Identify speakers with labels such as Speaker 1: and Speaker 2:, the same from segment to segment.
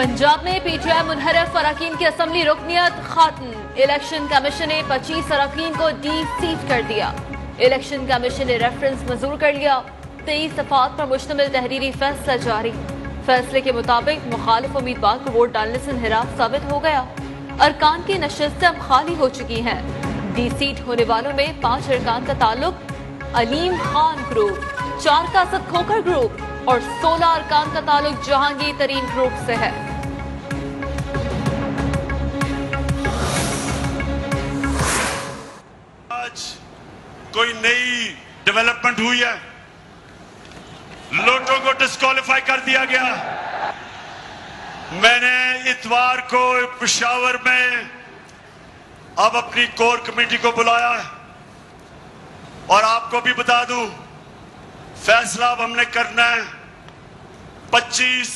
Speaker 1: पंजाब में पीटीआई मुनहरफ अरकान की असम्बली रुकनियत खत्म। इलेक्शन कमीशन ने 25 अरकान को डी-सीट कर दिया। इलेक्शन कमीशन ने रेफरेंस मंजूर कर लिया। 23 दफात पर मुश्तमिल तहरीरी फैसला जारी। फैसले के मुताबिक मुखालिफ उम्मीदवार को वोट डालने से इंहिराफ साबित हो गया। अरकान की नशस्तें अब खाली हो चुकी हैं। डी-सीट होने वालों में 5 अरकान का ताल्लुक अलीम खान ग्रुप, 4 का असद खोखर ग्रुप और 16 अरकान का ताल्लुक जहांगीर तरीन ग्रुप से है।
Speaker 2: आज कोई नई डेवलपमेंट हुई है, लोटो को डिस्क्वालीफाई कर दिया गया। मैंने इतवार को पेशावर में अब अपनी कोर कमेटी को बुलाया है और आपको भी बता दूं, फैसला अब हमने करना है 25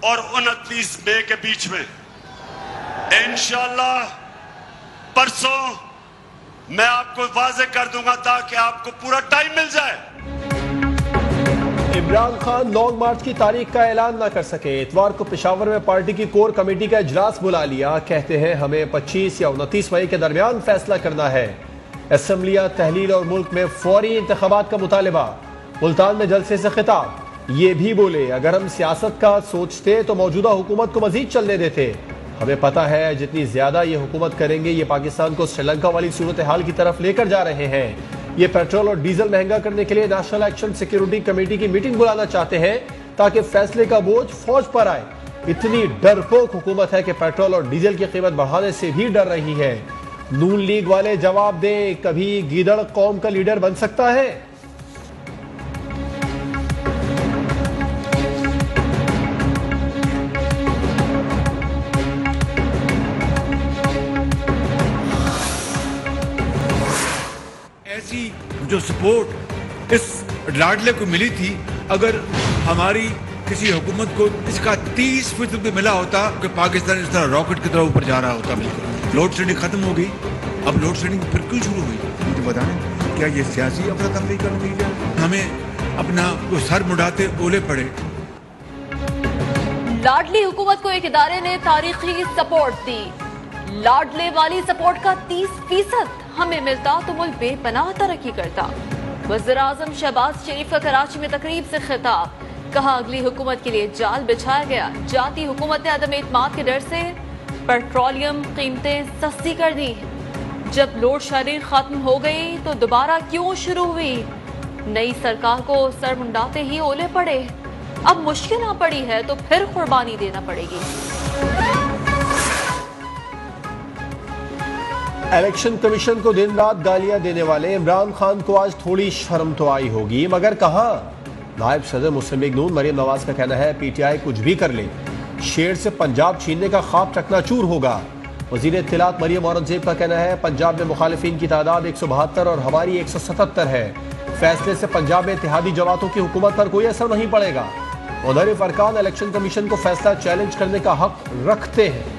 Speaker 2: और 29 मई के बीच में। इंशाअल्लाह परसों मैं आपको वाजे कर दूंगा ताकि आपको पूरा टाइम मिल जाए।
Speaker 3: इमरान खान लॉन्ग मार्च की तारीख का ऐलान न कर सके। इतवार को पेशावर में पार्टी की कोर कमेटी का इजलास बुला लिया। कहते हैं हमें 25 या 29 मई के दरमियान फैसला करना है। असम्बलियां तहलील और मुल्क में फौरी इंतखाबात का मुतालबा। मुल्तान में जलसे से खिताब। ये भी बोले अगर हम सियासत का सोचते तो मौजूदा हुकूमत को मजीद चलने देते। हमें पता है जितनी ज्यादा ये हुकूमत करेंगे ये पाकिस्तान को श्रीलंका वाली सूरत हाल की तरफ लेकर जा रहे हैं। ये पेट्रोल और डीजल महंगा करने के लिए नेशनल एक्शन सिक्योरिटी कमेटी की मीटिंग बुलाना चाहते हैं ताकि फैसले का बोझ फौज पर आए। इतनी डरपोक हुकूमत है कि पेट्रोल और डीजल की कीमत बढ़ाने से भी डर रही है। नून लीग वाले जवाब दें, कभी गीदड़ कौम का लीडर बन सकता है?
Speaker 4: ऐसी जो सपोर्ट इस लाडले को मिली थी, अगर हमारी किसी हुकूमत को इसका 30% भी मिला होता कि पाकिस्तान इस तरह रॉकेट की तरह ऊपर जा रहा होता। बिल्कुल लोड शेडिंग खत्म हो गई। अब लोड शेडिंग फिर क्यों शुरू हुई? मुझे बताएं, क्या ये सियासी अफरा तफरी का नतीजा? हमें अपना वो सर मुड़ाते ओले पड़े।
Speaker 1: लाडली हुकूमत को एक इदारे ने तारीखी सपोर्ट दी। लाडले वाली सपोर्ट का 30% हमें मिलता तो मुल्क बेपनाह तरक्की करता। वज़ीर आज़म शहबाज शरीफ का कराची में तकरीब से खिताब। कहा अगली हुकूमत के लिए जाल बिछाया गया। जाती हुकूमत ने अदम एतमाद के डर से पेट्रोलियम कीमतें सस्ती कर दी। जब लोड शेडिंग खत्म हो गई तो दोबारा क्यों शुरू हुई? नई सरकार को सर मुंडाते ही ओले पड़े। अब मुश्किल ना पड़ी है तो फिर कुर्बानी देना पड़ेगी।
Speaker 3: इलेक्शन कमीशन को दिन रात गालियां देने वाले इमरान खान को आज थोड़ी शर्म तो आई होगी, मगर कहां? नायब सदर मुस्लिम लीग नून मरियम नवाज का कहना है पीटीआई कुछ भी कर ले, शेर से पंजाब छीनने का ख्वाब चकनाचूर होगा। वजीर इत्तलात मरियम औरंगजेब का कहना है पंजाब में मुखालिफिन की तादाद 172 और हमारी 177 है। फैसले से पंजाब में इत्तेहादी जमातों की हुकूमत पर कोई असर नहीं पड़ेगा। मुनहरिफ अरकान इलेक्शन कमीशन को फैसला चैलेंज करने का हक रखते हैं।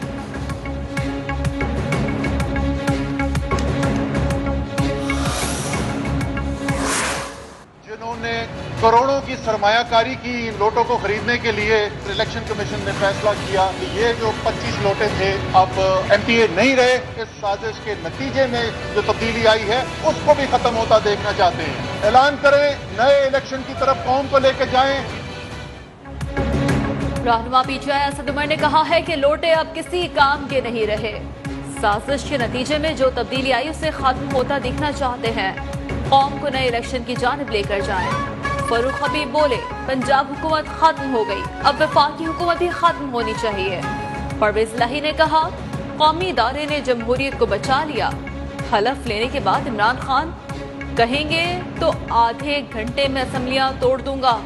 Speaker 5: करोड़ों की सरमायाकारी की इन लोटों को खरीदने के लिए इलेक्शन कमीशन ने फैसला किया कि ये जो 25 लोटे थे अब एमपीए नहीं रहे। इस साजिश के नतीजे में जो तब्दीली आई है उसको भी खत्म होता देखना चाहते हैं। ऐलान करें, नए इलेक्शन की तरफ कौम को लेकर जाएं।
Speaker 1: रहनुमा पीटीआई असद उमर ने कहा है कि लोटे अब किसी काम के नहीं रहे। साजिश के नतीजे में जो तब्दीली आई उसे खत्म होता देखना चाहते हैं। कौम को नए इलेक्शन की जानिब लेकर जाएं। फरूख हबीब बोले पंजाब हुकूमत खत्म हो गई, अब वफाकी हुकूमत ही खत्म होनी चाहिए। परवेज लाही ने कहा कौमी इदारे ने जमहूरियत को बचा लिया। हलफ लेने के बाद इमरान खान कहेंगे तो आधे घंटे में असम्बलियां तोड़ दूंगा।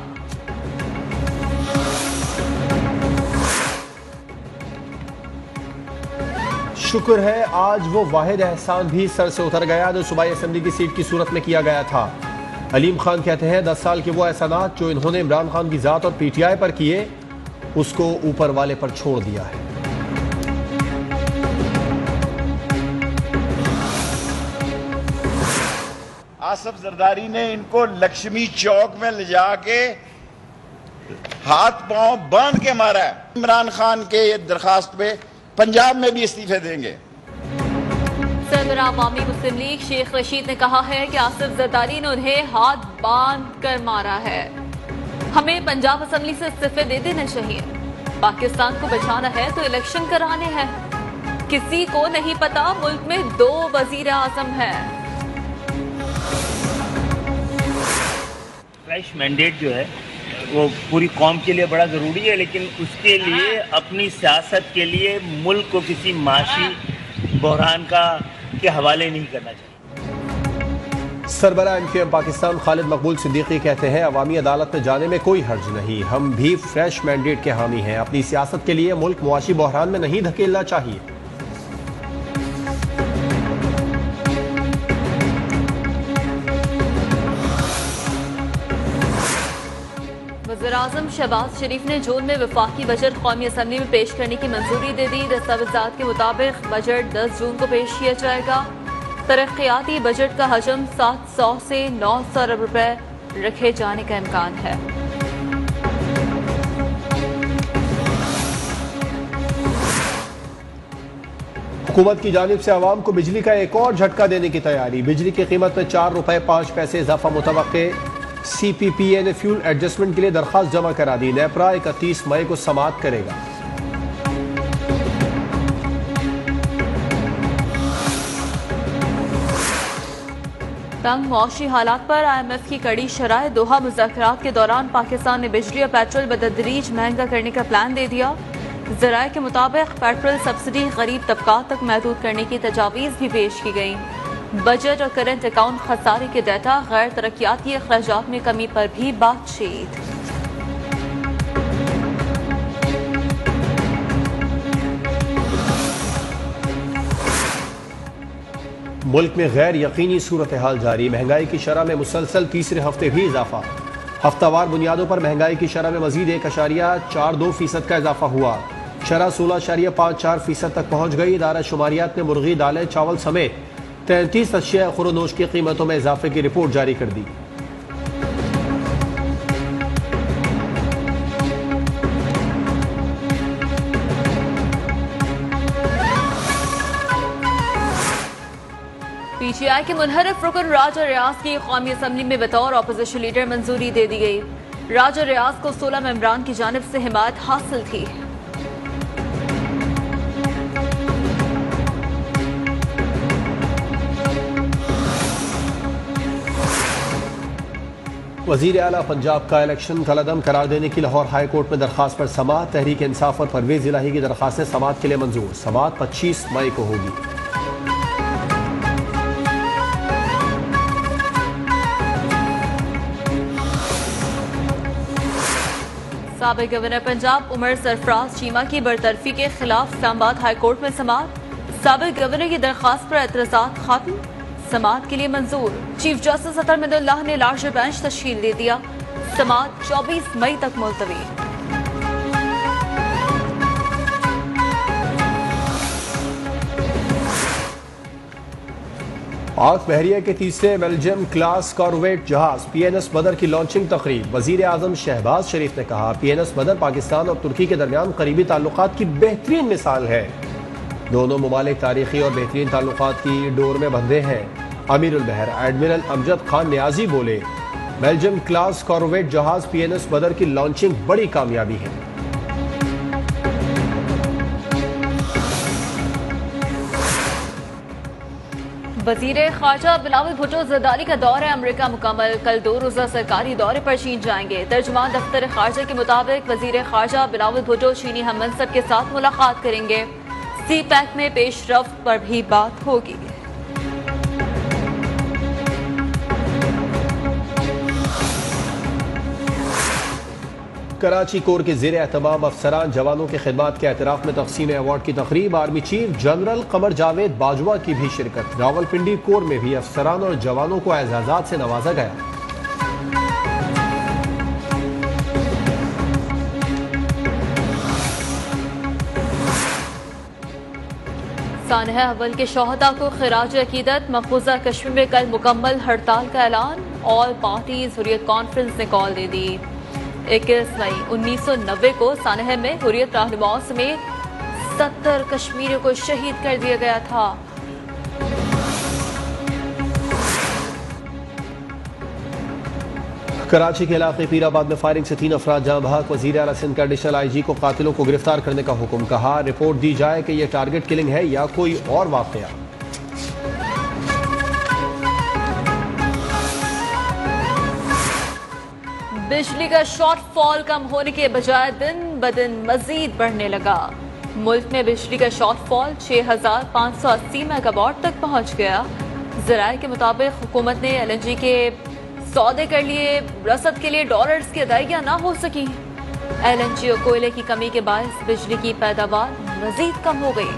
Speaker 3: शुक्र है आज वो वाहिद एहसान भी सर से उतर गया जो सूबाई असेंबली की सीट की सूरत में किया गया था। अलीम खान कहते हैं 10 साल के वो एहसानात जो इन्होंने इमरान खान की जात और पीटीआई पर किए उसको ऊपर वाले पर छोड़ दिया है।
Speaker 6: आसफ जरदारी ने इनको लक्ष्मी चौक में ले जाके हाथ पांव बांध के मारा है। इमरान खान के दरखास्त पे पंजाब में भी इस्तीफे देंगे।
Speaker 1: सरबराह अवामी मुस्लिम लीग शेख रशीद ने कहा है कि आसिफ जरदारी ने उन्हें हाथ बांध कर मारा है। हमें पंजाब असेंबली से इस्तीफे दे देने चाहिए। पाकिस्तान को बचाना है तो इलेक्शन कराने हैं। किसी को नहीं पता मुल्क में 2 वजीर आजम हैं।
Speaker 7: फ्रेश मैंडेट जो है वो पूरी कौम के लिए बड़ा ज़रूरी है, लेकिन उसके लिए अपनी सियासत के लिए मुल्क को किसी माशी बहरान के हवाले नहीं करना चाहिए।
Speaker 3: सरबराह MQM पाकिस्तान खालिद मकबूल सिद्दीकी कहते हैं अवामी अदालत में जाने में कोई हर्ज नहीं। हम भी फ्रेश मैंडेट के हामी हैं। अपनी सियासत के लिए मुल्क मुआशी बहरान में नहीं धकेलना चाहिए।
Speaker 1: वज़ीर-ए-आज़म शहबाज शरीफ ने जून में वफाकी बजट कौमी असम्बली में पेश करने की मंजूरी दे दी। दस्तावेज़ात के मुताबिक बजट 10 जून को पेश किया जाएगा। तरक्याती बजट का हजम 700 से 900 अरब रुपए रखे जाने का इम्कान है।
Speaker 3: हुकूमत की जानिब से आवाम को बिजली का एक और झटका देने की तैयारी। बिजली की कीमत में 4 रुपए 5 पैसे इजाफा मुतवक्के। CPPA ने फ्यूल एडजस्टमेंट के लिए दरखास्त जमा करा दी। नेपरा 31 मई को समाअत करेगा।
Speaker 1: तंग मौशी हालात पर IMF की कड़ी शराय। दोहा मुज़ाकरात के दौरान पाकिस्तान ने बिजली और पेट्रोल बतदरीज महंगा करने का प्लान दे दिया। ज़राए के मुताबिक पेट्रोल सब्सिडी गरीब तबकात तक महदूद करने की तजावीज़ भी पेश की गई। बजट और करंट अकाउंट खसारे के डाटा, गैर तरक्याती अखराजात में कमी पर भी बातचीत।
Speaker 3: मुल्क में गैर यकीनी सूरत हाल जारी। महंगाई की शरह में मुसलसल तीसरे हफ्ते भी इजाफा। हफ्तावार बुनियादों पर महंगाई की शरह में मजीद 1.42% का इजाफा हुआ। शरह 16.54% तक पहुंच गई। इदारा शुमारियात ने मुर्गी, दालें, चावल समेत 33 अशिया खुरोनोश की कीमतों में इजाफे की रिपोर्ट जारी कर दी।
Speaker 1: PTI के मुनहरफ रुकन राजा रियाज की कौमी असम्बली में बतौर अपोजिशन लीडर मंजूरी दे दी गई। राजा रियाज को 16 मेंबरान की जानिब से हिमायत हासिल थी।
Speaker 3: वजीर आला पंजाब का इलेक्शन कलअदम करार देने की लाहौर हाई कोर्ट में दरखास्त पर समाअत। तहरीक इंसाफ और परवेज इलाही की दरखास्तें समाअत के लिए मंजूर। समाअत 25 मई को होगी।
Speaker 1: साबिक गवर्नर पंजाब उमर सरफराज चीमा की बरतरफी के खिलाफ इस्लामाबाद हाई कोर्ट में समाअत। साबिक गवर्नर की दरखास्त पर एतराज़ात खत्म, समाअत के लिए मंजूर। चीफ जस्टिस अतर मिनुल्लाह ने लार्जर बेंच तश्कील दे दिया। समाअत 24 मई तक मुलतवी।
Speaker 3: पाक बहरिया के तीसरे बेल्जियम क्लास कॉर्वेट जहाज PNS बदर की लॉन्चिंग तकरीब। वजीर आजम शहबाज शरीफ ने कहा PNS बदर पाकिस्तान और तुर्की के दरमियान करीबी ताल्लुकात की बेहतरीन मिसाल है। दोनों ममालिक तारीखी और बेहतरीन ताल्लुकात की डोर में बंधे हैं। अमीरुल बहर एडमिरल अमजद खान न्याजी बोले बेल्जियम क्लास कॉर्वेट जहाज PNS बदर की लॉन्चिंग बड़ी कामयाबी है।
Speaker 1: वजीर खारजा बिलावल भुट्टो जरदारी का दौरा अमरीका मुकम्मल। कल 2 रोज़ा सरकारी दौरे पर चीन जाएंगे। तर्जुमान दफ्तर खारजा के मुताबिक वजीर खारजा बिलावल भुट्टो चीनी हम मनसब के साथ मुलाकात करेंगे। CPEC में पेशरफ्त पर भी बात होगी।
Speaker 3: कराची कोर के ज़ेरे एहतमाम अफसरान जवानों की खिदमत के एतराफ़ में तक़सीम अवार्ड की तकरीब। Army chief general Qamar Javed Bajwa की भी शिरकत। रावलपिंडी कोर में भी अफसरान और जवानों को एजाज़ात से नवाजा गया।
Speaker 1: सानहा अव्वल के शोहदा को खिराज अकीदत। मकबूजा कश्मीर में कल मुकम्मल हड़ताल का ऐलान। ऑल पार्टीज हुर्रियत कॉन्फ्रेंस ने कॉल दे दी। 21 मई 1990 को सानह में हुर्रियत रहनुमाओं समेत 70 कश्मीरियों को शहीद कर दिया गया था।
Speaker 3: कराची के इलाके पीराबाद में फायरिंग से 3 अफराद जहां बहक। वजीर आला सिंध का एडिशनल IG को कातिलों को गिरफ्तार करने का हुक्म। कहा रिपोर्ट दी जाए कि यह टारगेट किलिंग है या कोई और वाकया।
Speaker 1: बिजली का शॉर्टफॉल कम होने के बजाय दिन ब दिन मजीद बढ़ने लगा। मुल्क में बिजली का शॉर्टफॉल 6,580 मेगावाट तक पहुंच गया। ज़राए के मुताबिक हुकूमत ने LNG के सौदे कर लिए, रसद के लिए डॉलर्स की अदायगियां ना हो सकी। LNG और कोयले की कमी के बायस बिजली की पैदावार मजीद कम हो गई।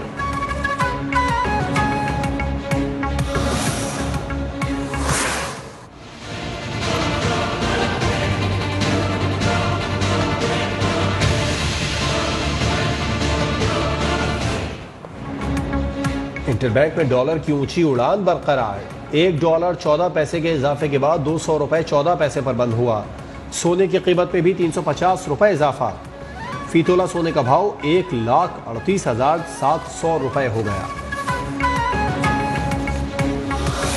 Speaker 3: इंटरबैंक में डॉलर की ऊंची उड़ान बरकरार। $1 14 पैसे के इजाफे के बाद 200 रुपए 14 पैसे पर बंद हुआ। सोने की कीमत में भी 350 रुपए इजाफा। फी तोला सोने का भाव 1,38,700 रुपए हो गया।